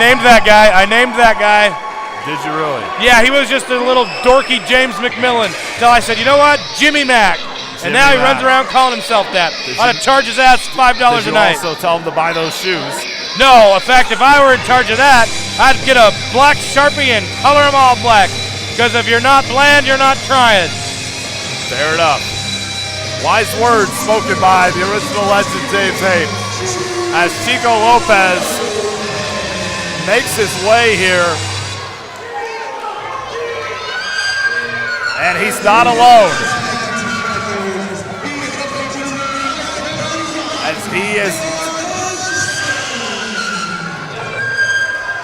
named that guy. I named that guy. Did you really? Yeah, he was just a little dorky James McMillan. Until I said, you know what? Jimmy Mac. And now he runs around calling himself that. Ought to charge his ass $5 a night. Did you also tell him to buy those shoes? No. In fact, if I were in charge of that, I'd get a black Sharpie and color them all black. Because if you're not bland, you're not trying. Fair enough. Wise words spoken by the original legend, James Hayes. As Chico Lopez makes his way here. And he's not alone. As he is,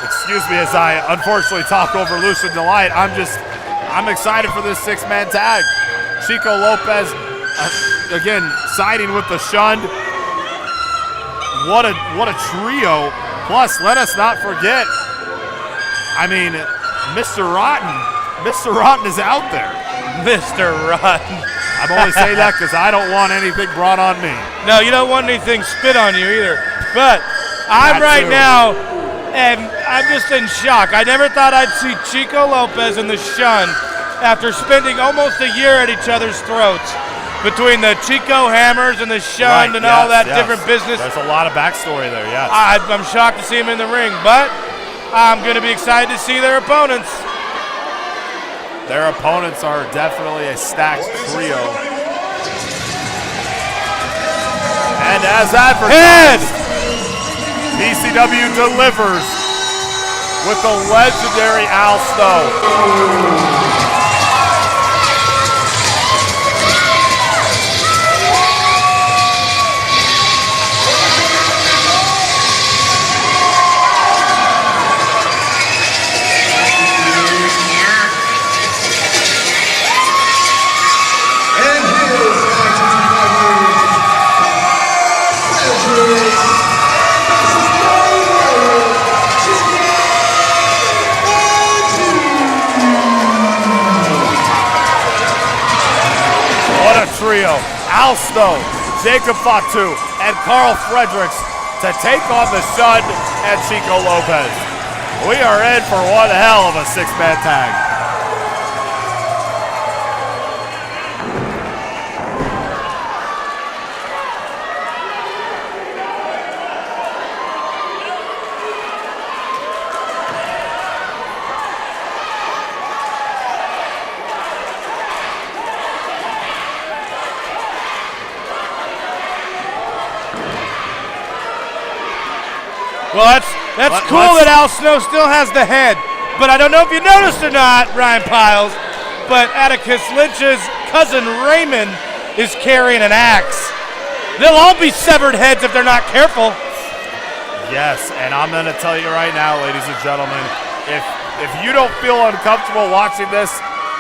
excuse me as I unfortunately talk over Lucian Delight, I'm excited for this six-man tag. Chico Lopez, again, siding with the Shunned. What a trio. Plus, let us not forget, I mean, Mr. Rotten is out there. Mr. Rotten. I'm only saying that because I don't want anything brought on me. No, you don't want anything spit on you either. But I'm right now, and I'm just in shock. I never thought I'd see Chico Lopez and the Shunned after spending almost a year at each other's throats between the Chico Hammers and the Shunned and all that different business. There's a lot of backstory there, yes. I'm shocked to see him in the ring, but I'm going to be excited to see their opponents. Their opponents are definitely a stacked trio. And as advertised, PCW delivers with the legendary Al Snow. Trio, Al Snow, Jacob Fatu, and Karl Fredericks to take on the Shunned and Chico Lopez. We are in for one hell of a six-man tag. Well, that's cool that Al Snow still has the head, but I don't know if you noticed or not, Ryan Piles, but Atticus Lynch's cousin Raymond is carrying an axe. They'll all be severed heads if they're not careful. Yes, and I'm going to tell you right now, ladies and gentlemen, if you don't feel uncomfortable watching this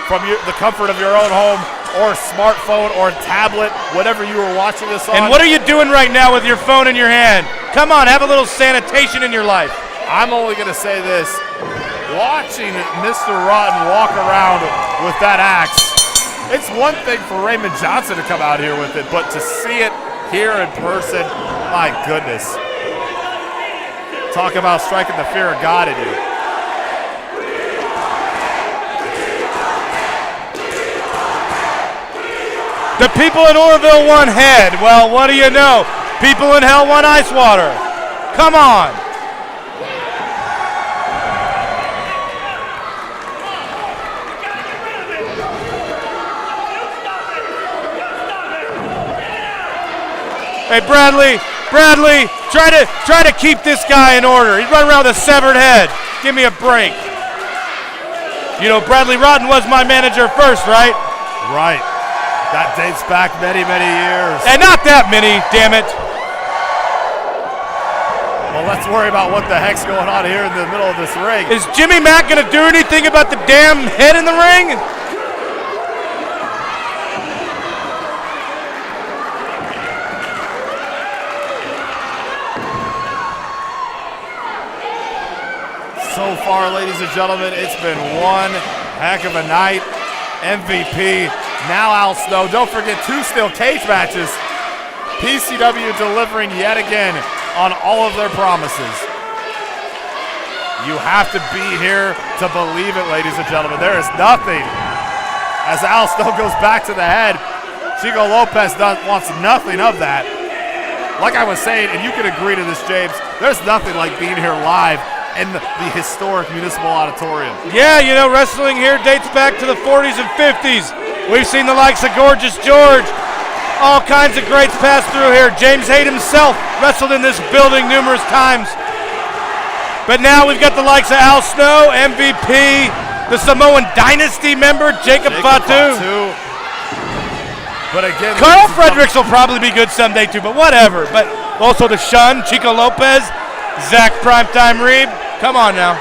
from the comfort of your own home or smartphone or tablet, whatever you were watching this on. And what are you doing right now with your phone in your hand? Come on, have a little sanitation in your life. I'm only going to say this. Watching Mr. Rotten walk around with that axe, it's one thing for Raymond Johnson to come out here with it, but to see it here in person, my goodness. Talk about striking the fear of God in you. The people in Orville want head. Well, what do you know? People in hell want ice water. Come on. Hey, Bradley, try to keep this guy in order. He's running around with a severed head. Give me a break. You know, Bradley Rodden was my manager first, right? Right. That dates back many, many years. And not that many, damn it. Well, let's worry about what the heck's going on here in the middle of this ring. Is Jimmy Mack going to do anything about the damn head in the ring? So far, ladies and gentlemen, it's been one heck of a night. MVP. Now Al Snow. Don't forget 2 steel cage matches. PCW delivering yet again on all of their promises. You have to be here to believe it, ladies and gentlemen. There is nothing. As Al still goes back to the head, Chico Lopez wants nothing of that. Like I was saying, and you can agree to this, James, there's nothing like being here live in the historic Municipal Auditorium. Yeah, you know, wrestling here dates back to the 40s and 50s. We've seen the likes of Gorgeous George, all kinds of greats pass through here. James Haight himself wrestled in this building numerous times. But now we've got the likes of Al Snow, MVP, the Samoan Dynasty member, Jacob Fatu. But again, Karl Fredericks will probably be good someday too, but whatever. But also the Shunned, Chico Lopez, Zach Primetime Reeb. Come on now.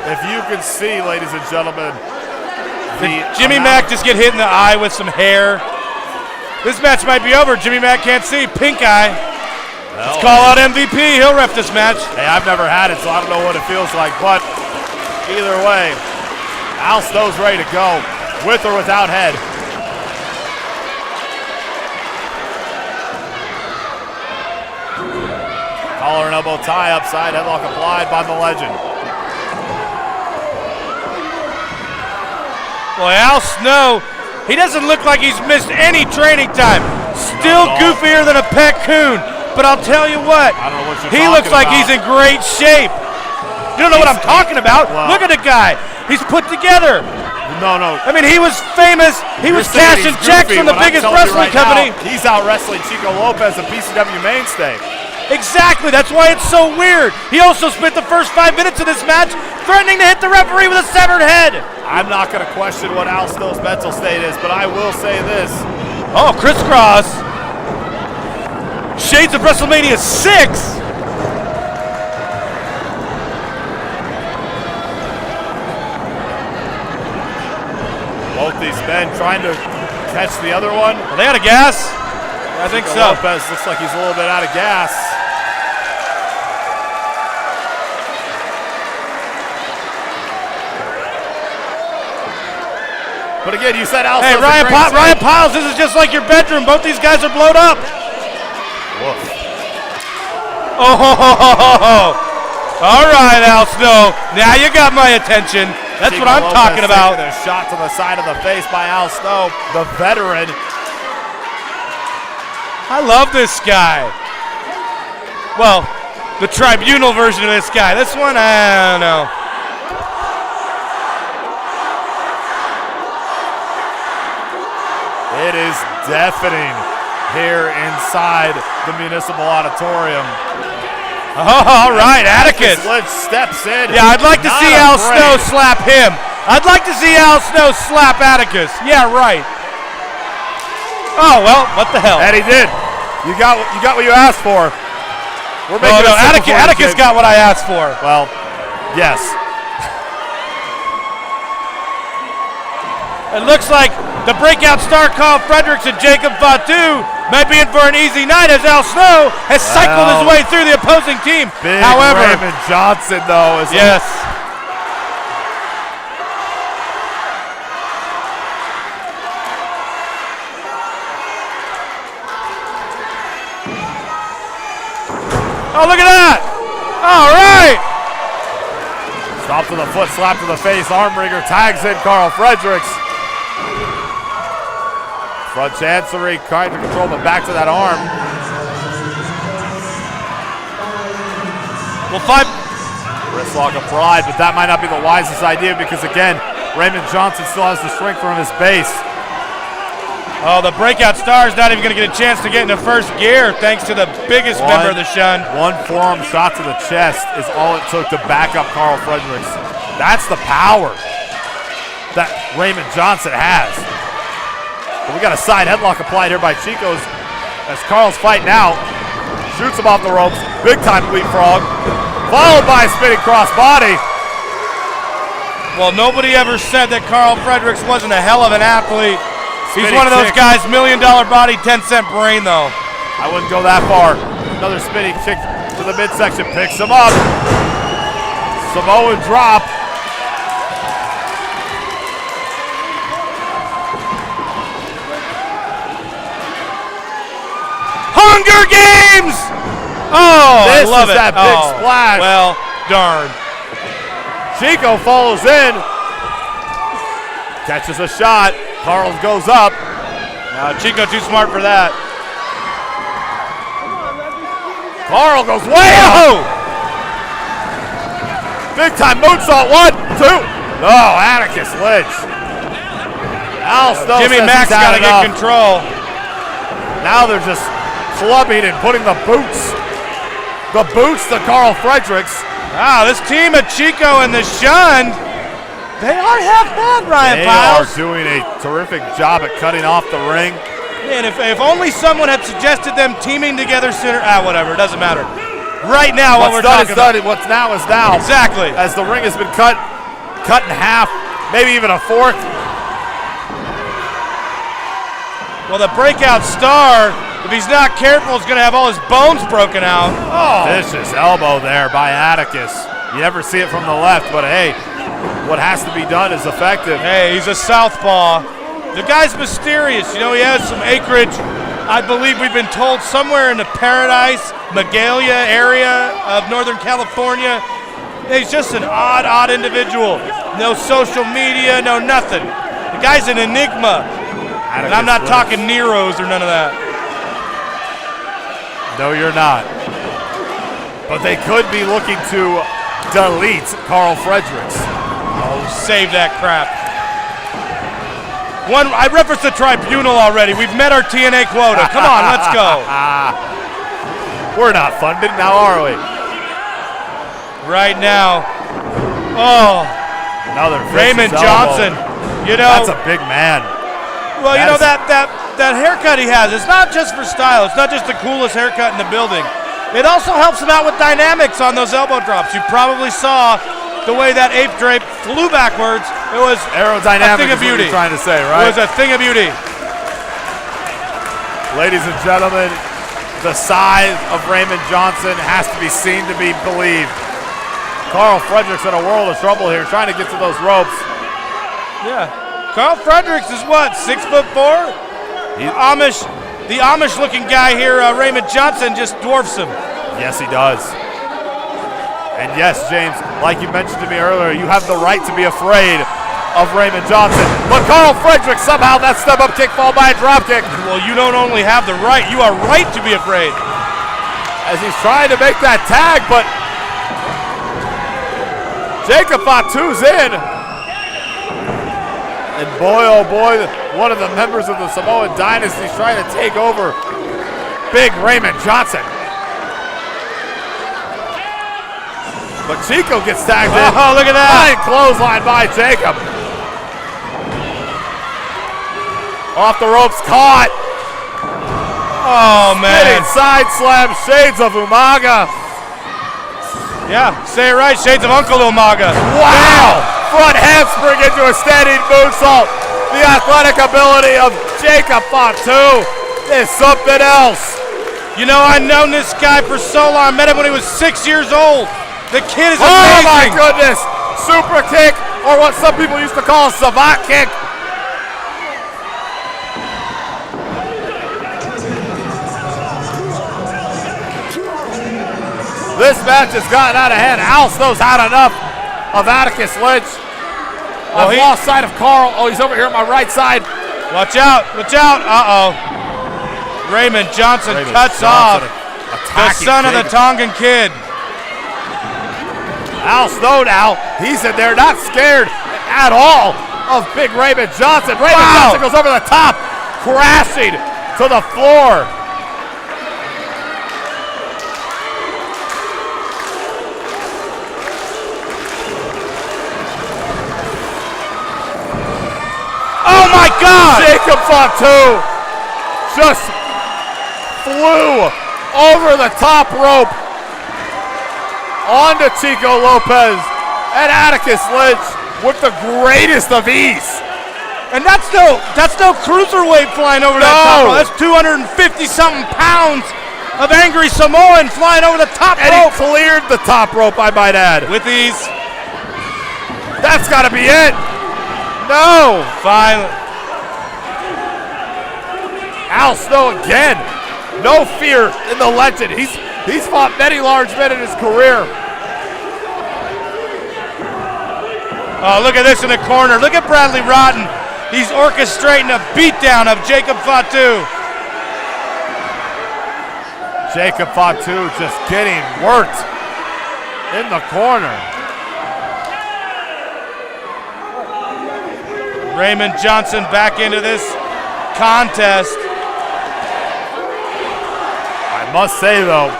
If you can see, ladies and gentlemen, Jimmy Mack just get hit in the eye with some hair. This match might be over. Jimmy Mack can't see. Pink eye. Let's call out MVP. He'll ref this match. Hey, I've never had it, so I don't know what it feels like. But either way, Al Snow's ready to go, with or without head. Collar and elbow tie, upside headlock applied by the legend. Boy, Al Snow, he doesn't look like he's missed any training time. Still goofier than a pet coon. But I'll tell you what, I don't know what he looks like he's in great shape. You don't know what I'm talking about? Well, look at the guy. He's put together. No. I mean, he was famous. He was cashing checks from the biggest wrestling company. Now, he's out wrestling Chico Lopez, a PCW mainstay. Exactly. That's why it's so weird. He also spent the first 5 minutes of this match threatening to hit the referee with a severed head. I'm not going to question what Al Snow's mental state is, but I will say this. Oh, crisscross. Shades of WrestleMania 6. Both these men trying to catch the other one. Are they out of gas? I think so. Lopez looks like he's a little bit out of gas. But again, you said Al. Hey, Ryan Piles, this is just like your bedroom. Both these guys are blowed up. Woof. Oh, all right, Al Snow. Now you got my attention. That's Chico what I'm Lopez talking about. A shot to the side of the face by Al Snow, the veteran. I love this guy. Well, the tribunal version of this guy. This one, I don't know. It is deafening here inside the Municipal Auditorium. Oh, all right, Atticus. Lynch steps in. Yeah, I'd like to see Al Snow slap him. I'd like to see Al Snow slap Atticus. Yeah, right. Oh, well, what the hell? And he did. You got what you asked for. We're making Atticus got what I asked for. Well, yes. It looks like the breakout star Karl Fredericks and Jacob Fatu might be in for an easy night as Al Snow has cycled his way through the opposing team. Big However, Raymond Johnson, though, is yes. Oh, look at that! All right! Stop to the foot, slap to the face, armbringer tags in Karl Fredericks. Front chancery, trying to control, but back to that arm. Well, wrist lock applied, but that might not be the wisest idea because, again, Raymond Johnson still has the strength from his base. Oh, the breakout star is not even going to get a chance to get into first gear thanks to the biggest member of the Shunned. One forearm shot to the chest is all it took to back up Karl Fredericks. That's the power that Raymond Johnson has. But we got a side headlock applied here by Chico's as Karl's fighting out. Shoots him off the ropes. Big time leapfrog. Followed by a spinning crossbody. Well, nobody ever said that Karl Fredericks wasn't a hell of an athlete. He's one of those guys, $1 million body, 10-cent brain, though. I wouldn't go that far. Another spinning kick to the midsection, picks him up. Samoan drop. Hunger Games! Oh, This I love is it. that big splash. Well, darn. Chico follows in. Catches a shot. Karl goes up. Chico too smart for that. Karl goes way up. Big time moonsault. 1, 2. Oh, Atticus Lynch. Al Snow Jimmy says Mack's he's had got to get enough. control. Now they're just clubbing and putting the boots to Karl Fredericks. Wow, this team of Chico and the Shunned, they aren't half bad, Ryan They Piles. are doing a terrific job at cutting off the ring. Man, if only someone had suggested them teaming together sooner. Whatever, it doesn't matter. Right now, what we're talking about. What's now is now. Exactly. As the ring has been cut in half, maybe even a fourth. Well, the breakout star, if he's not careful, is going to have all his bones broken out. Oh. Vicious elbow there by Atticus. You never see it from the left, but hey, what has to be done is effective. Hey, he's a southpaw. The guy's mysterious. You know, he has some acreage, I believe we've been told, somewhere in the Paradise, Magalia area of Northern California. He's just an odd individual. No social media, no nothing. The guy's an enigma. And I'm not talking Neros or none of that. No, you're not. But they could be looking to delete Karl Fredericks. Oh, save that crap. I referenced the tribunal already. We've met our TNA quota. Come on, let's go. We're not funded now, are we? Right now. Oh. Another Raymond Johnson. You know. That's a big man. Well, you know, that haircut he has, it's not just for style. It's not just the coolest haircut in the building. It also helps him out with dynamics on those elbow drops. You probably saw the way that ape drape flew backwards. It was aerodynamic, a thing of beauty. Is what you're trying to say, right? It was a thing of beauty. Ladies and gentlemen, the size of Raymond Johnson has to be seen to be believed. Karl Fredericks in a world of trouble here, trying to get to those ropes. Yeah. Karl Fredericks is what, 6'4"? The Amish-looking guy here, Raymond Johnson, just dwarfs him. Yes, he does. And yes, James, like you mentioned to me earlier, you have the right to be afraid of Raymond Johnson. But Karl Fredericks somehow that step-up kick followed by a drop kick. Well, you don't only have the right, you are right to be afraid. As he's trying to make that tag, but Jacob Fatu's in. And boy, oh boy, one of the members of the Samoan Dynasty is trying to take over big Raymond Johnson. But Chico gets tagged in. Oh, look at that. Fine clothesline by Jacob. Off the ropes, caught. Oh, man. Spinning side slam, shades of Umaga. Yeah, say it right, shades of Uncle Umaga. Wow. Front handspring into a standing moonsault. The athletic ability of Jacob Fatu is something else. You know, I've known this guy for so long. I met him when he was 6 years old. The kid is amazing. Oh my goodness. Super kick, or what some people used to call a savate kick. This match has gotten out of hand. Al Snow's had enough of Atticus Lynch. I've lost sight of Karl. Oh, he's over here on my right side. Watch out, watch out. Uh-oh. Raymond Johnson cuts off the son of the Tongan kid. Al Snow now, he's in there, not scared at all of big Raymond Johnson. Raymond Johnson goes over the top, crashing to the floor. Oh my God! Jacob Fatu just flew over the top rope onto Chico Lopez and Atticus Lynch with the greatest of ease. And that's no cruiserweight flying over that top rope. That's 250-something pounds of angry Samoan flying over the top rope. And he cleared the top rope, I might add. With ease. That's got to be it. No! Finally. Al Snow again. No fear in the legend. He's fought many large men in his career. Oh, look at this in the corner. Look at Bradley Rotten. He's orchestrating a beatdown of Jacob Fatu. Jacob Fatu just getting worked in the corner. Raymond Johnson back into this contest. I must say, though,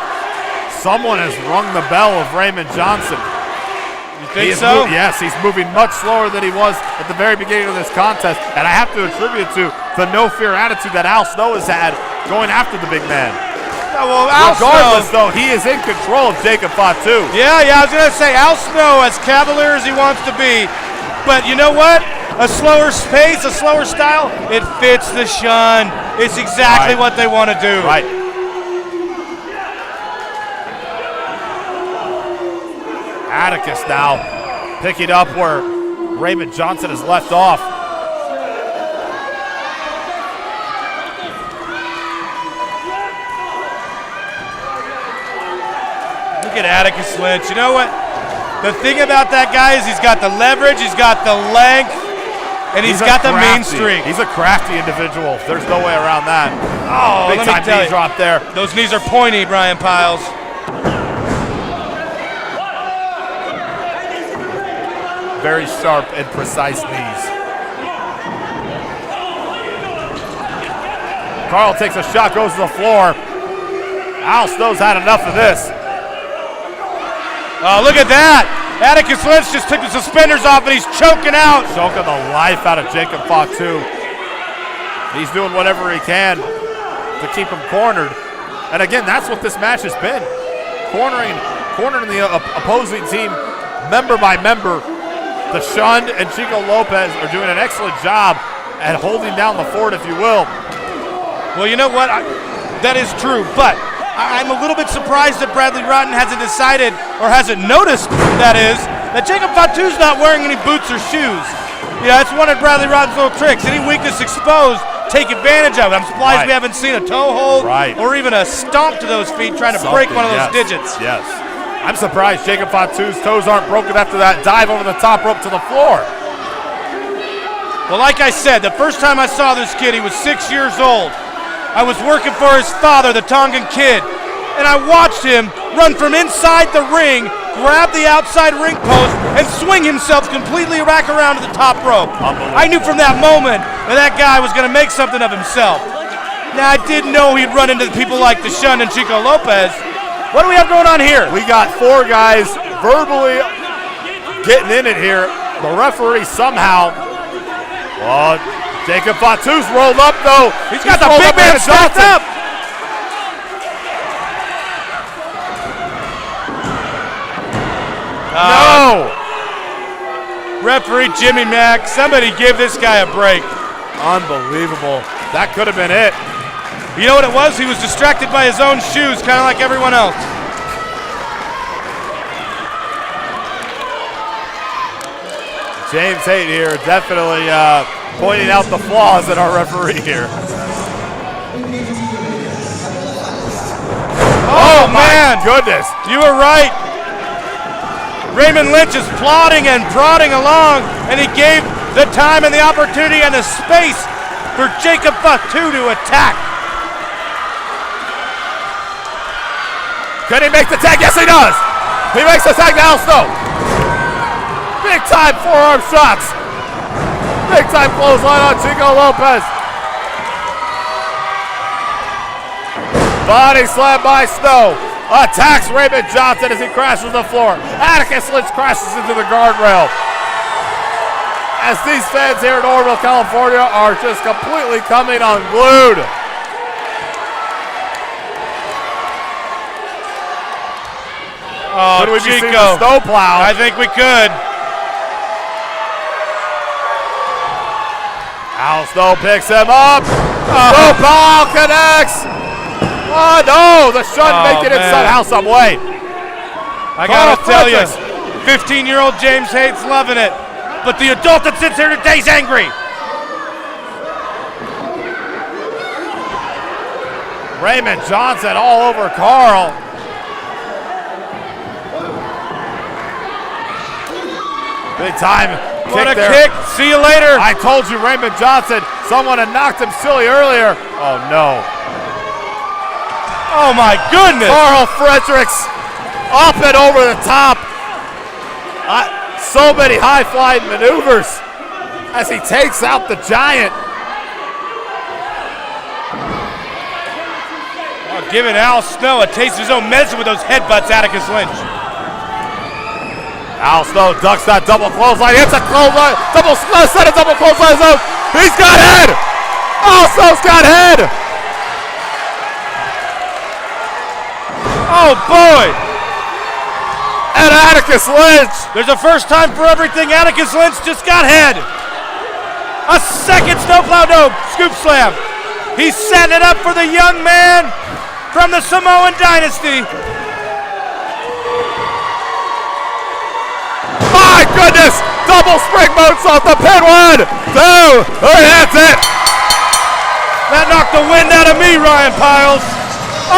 someone has rung the bell of Raymond Johnson. You think so? Yes, he's moving much slower than he was at the very beginning of this contest, and I have to attribute to the no-fear attitude that Al Snow has had going after the big man. Well, Al Regardless, Snow, though, he is in control of Jacob Fatu. Yeah, I was going to say, Al Snow, as cavalier as he wants to be, but you know what? A slower pace, a slower style, it fits the Shunned. It's exactly what they want to do. Right. Atticus now picking up where Raymond Johnson has left off. Look at Atticus Lynch. You know what? The thing about that guy is he's got the leverage, he's got the length, and he's got the mean streak. He's a crafty individual. There's no way around that. Oh, big time knee drop there. Those knees are pointy, Brian Piles. Very sharp and precise knees. Karl takes a shot, goes to the floor. Al Snow's had enough of this. Oh, look at that. Atticus Lynch just took the suspenders off and he's choking out. Choking the life out of Jacob Fatu. He's doing whatever he can to keep him cornered. And again, that's what this match has been. Cornering the opposing team member by member. The Shunned and Chico Lopez are doing an excellent job at holding down the fort, if you will. Well, you know what? That is true, but I'm a little bit surprised that Bradley Rotten hasn't decided, or hasn't noticed, that is, that Jacob Fatu's not wearing any boots or shoes. Yeah, that's one of Bradley Rotten's little tricks. Any weakness exposed, take advantage of it. I'm surprised we haven't seen a toe hold or even a stomp to those feet trying to break one of those digits. Yes. I'm surprised Jacob Fatu's toes aren't broken after that dive over the top rope to the floor. Well, like I said, the first time I saw this kid, he was 6 years old. I was working for his father, the Tongan Kid, and I watched him run from inside the ring, grab the outside ring post, and swing himself completely back around to the top rope. I knew from that moment that guy was going to make something of himself. Now, I didn't know he'd run into people like the Shunned and Chico Lopez. What do we have going on here? We got four guys verbally getting in it here. The referee somehow, Jacob Fatu's rolled up though. He's got the big man stacked up. No! Referee Jimmy Mack, somebody give this guy a break. Unbelievable. That could have been it. You know what it was? He was distracted by his own shoes, kind of like everyone else. James Haight here definitely pointing out the flaws in our referee here. Oh man! Goodness. You were right. Raymond Lynch is plodding and prodding along, and he gave the time and the opportunity and the space for Jacob Fatu to attack. Can he make the tag? Yes, he does. He makes the tag to Al Snow. Big time forearm shots. Big time clothesline on Chico Lopez. Body slam by Snow. Attacks Raymond Johnson as he crashes the floor. Atticus Lynch crashes into the guardrail. As these fans here in Oroville, California are just completely coming unglued. Oh, could we be seeing Chico. a snowplow? I think we could. Al Snow picks him up. Snowplow connects. Oh no, the Shunned making it somehow, some way. I gotta tell you, 15-year-old James Haight's loving it, but the adult that sits here today's angry. Raymond Johnson all over Karl. Big time What a kick there. kick. See you later. I told you, Raymond Johnson, someone had knocked him silly earlier. Oh, no. Oh, my goodness. Karl Fredericks up and over the top. So many high-flying maneuvers as he takes out the Giant. Oh, giving Al Snow a taste of his own medicine with those headbutts, Atticus Lynch. Al Snow ducks that double clothesline. Hits a clothesline. Set a double clothesline zone. He's got head. Al Snow's got head. Oh, boy. And Atticus Lynch. There's a first time for everything. Atticus Lynch just got head. A second snowplow, no, scoop slam. He's setting it up for the young man from the Samoan dynasty. My goodness, double spring moonsault, the pin, 1, 2, 3, that's it. That knocked the wind out of me, Ryan Piles.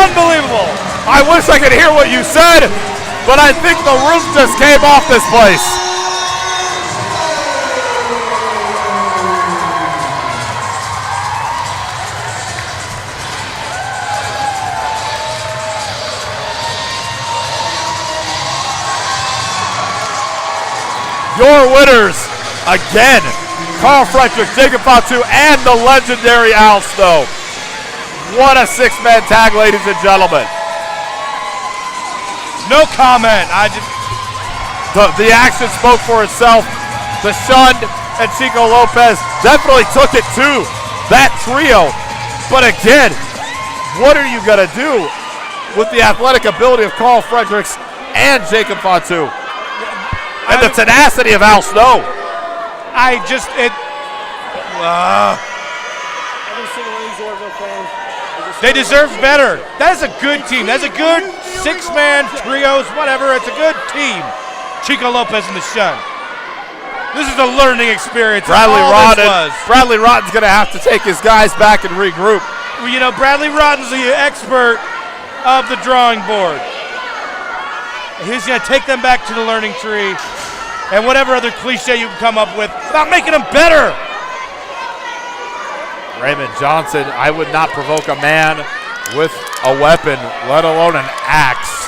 Unbelievable. I wish I could hear what you said, but I think the roof just came off this place. Your winners, again, Karl Fredericks, Jacob Fatu, and the legendary Al Snow. What a six-man tag, ladies and gentlemen. No comment. The action spoke for itself. The Shunned and Chico Lopez definitely took it to that trio. But again, what are you going to do with the athletic ability of Karl Fredericks and Jacob Fatu? And the tenacity of Al Snow. They deserve better. That is a good team. That's a good six-man trios, whatever. It's a good team. Chico Lopez and the Shunned. This is a learning experience. Bradley Rotten's going to have to take his guys back and regroup. Well, you know, Bradley Rotten's the expert of the drawing board. He's going to take them back to the learning tree and whatever other cliche you can come up with about making them better. Raymond Johnson, I would not provoke a man with a weapon, let alone an axe.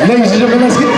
Ladies and gentlemen, let's get